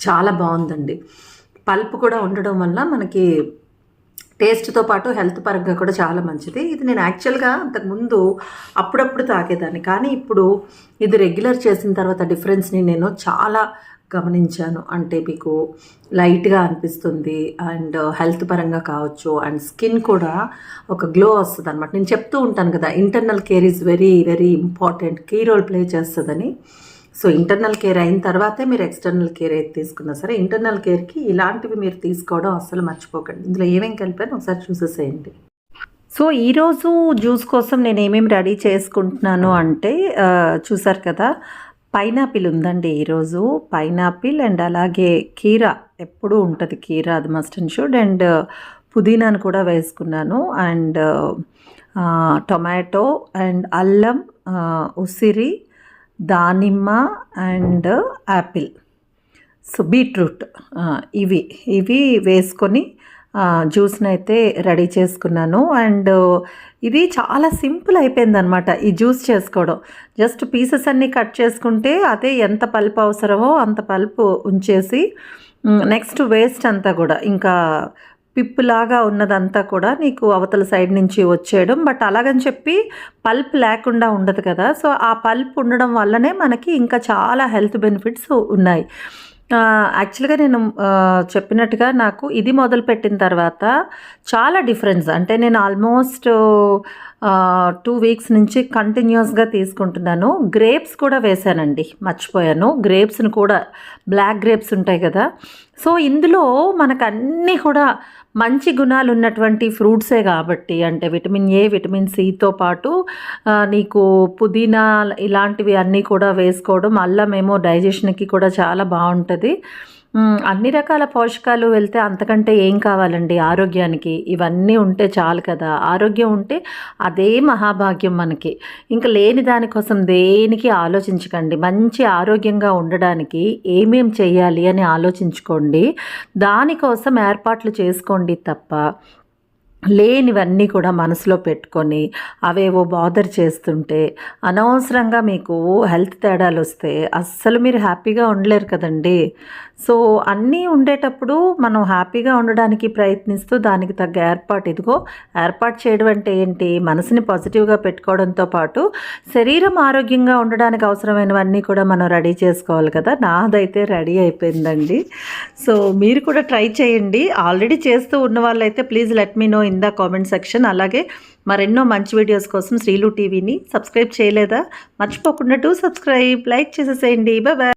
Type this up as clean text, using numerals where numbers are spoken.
చాలా బాగుందండి. పల్ప్ కూడా ఉండడం వల్ల మనకి టేస్ట్తో పాటు హెల్త్ పరంగా కూడా చాలా మంచిది. ఇది నేను యాక్చువల్గా అంతకుముందు అప్పుడప్పుడు తాగేదాన్ని, కానీ ఇప్పుడు ఇది రెగ్యులర్ చేసిన తర్వాత డిఫరెన్స్ని నేను చాలా గమనించాను. అంటే మీకు లైట్గా అనిపిస్తుంది అండ్ హెల్త్ పరంగా కావచ్చు, అండ్ స్కిన్ కూడా ఒక గ్లో వస్తుంది అనమాట. నేను చెప్తూ ఉంటాను కదా, internal care is very very important, key role play చేస్తుందని. సో ఇంటర్నల్ కేర్ అయిన తర్వాతే మీరు ఎక్స్టర్నల్ కేర్ ఏది తీసుకున్నా సరే, ఇంటర్నల్ కేర్కి ఇలాంటివి మీరు తీసుకోవడం అస్సలు మర్చిపోకండి. ఇందులో ఏమేమి కలిపాను ఒకసారి చూసేసేయండి. సో ఈరోజు జ్యూస్ కోసం నేను ఏమేమి రెడీ చేసుకుంటున్నాను అంటే, చూసారు కదా, పైనాపిల్ ఉందండి ఈరోజు. పైనాపిల్ అండ్ అలాగే కీరా, ఎప్పుడూ ఉంటుంది కీరా, అది మస్ట్ అండ్ షుడ్. అండ్ పుదీనాను కూడా వేసుకున్నాను. అండ్ టొమాటో అండ్ అల్లం, ఉసిరి, దానిమ్మ అండ్ యాపిల్, సో బీట్రూట్, ఇవి వేసుకొని జ్యూస్ని అయితే రెడీ చేసుకున్నాను. అండ్ ఇది చాలా సింపుల్ అయిపోయిందనమాట ఈ జ్యూస్ చేసుకోవడం. జస్ట్ పీసెస్ అన్నీ కట్ చేసుకుంటే అదే ఎంత పల్పు అవసరమో అంత పల్పు ఉంచేసి, నెక్స్ట్ వేస్ట్ అంతా కూడా ఇంకా పిప్పులాగా ఉన్నదంతా కూడా నీకు అవతల సైడ్ నుంచి వచ్చేయడం. బట్ అలాగని చెప్పి పల్ప్ లేకుండా ఉండదు కదా, సో ఆ పల్ప్ ఉండడం వల్లనే మనకి ఇంకా చాలా హెల్త్ బెనిఫిట్స్ ఉన్నాయి. యాక్చువల్గా నేను చెప్పినట్టుగా నాకు ఇది మొదలుపెట్టిన తర్వాత చాలా డిఫరెన్స్, అంటే నేను ఆల్మోస్ట్ 2 వీక్స్ నుంచి కంటిన్యూస్గా తీసుకుంటున్నాను. గ్రేప్స్ కూడా వేసానండి, మర్చిపోయాను. గ్రేప్స్ని కూడా, బ్లాక్ గ్రేప్స్ ఉంటాయి కదా, సో ఇందులో మనకు అన్నీ కూడా మంచి గుణాలు ఉన్నటువంటి ఫ్రూట్సే కాబట్టి, అంటే విటమిన్ ఏ, విటమిన్ సితో పాటు నీకు పుదీనా ఇలాంటివి అన్నీ కూడా వేసుకోవడం, అల్లం ఏమో డైజెషన్కి కూడా చాలా బాగుంటుంది. అన్ని రకాల పోషకాలు వెళ్తే అంతకంటే ఏం కావాలండి ఆరోగ్యానికి? ఇవన్నీ ఉంటే చాలు కదా. ఆరోగ్యం ఉంటే అదే మహాభాగ్యం మనకి. ఇంకా లేని దానికోసం దేనికి ఆలోచించకండి. మంచి ఆరోగ్యంగా ఉండడానికి ఏమేం చేయాలి అని ఆలోచించుకోండి, దానికోసం ఏర్పాట్లు చేసుకోండి తప్ప లేనివన్నీ కూడా మనసులో పెట్టుకొని అవేవో బాదర్ చేస్తుంటే అనవసరంగా మీకు హెల్త్ తేడాలు వస్తే అస్సలు మీరు హ్యాపీగా ఉండలేరు కదండి. సో అన్నీ ఉండేటప్పుడు మనం హ్యాపీగా ఉండడానికి ప్రయత్నిస్తూ దానికి తగ్గ ఇదిగో ఏర్పాటు చేయడం అంటే ఏంటి, మనసుని పాజిటివ్గా పెట్టుకోవడంతో పాటు శరీరం ఆరోగ్యంగా ఉండడానికి అవసరమైనవన్నీ కూడా మనం రెడీ చేసుకోవాలి కదా. నాదైతే రెడీ అయిపోయిందండి. సో మీరు కూడా ట్రై చేయండి. ఆల్రెడీ చేస్తూ ఉన్న వాళ్ళైతే please let me know in the comment section. అలాగే మరెన్నో మంచి వీడియోస్ కోసం శ్రీలు టీవీని సబ్స్క్రైబ్ చేయలేదా? మర్చిపోకుండా సబ్స్క్రైబ్, లైక్ చేసేసేయండి. Bye bye.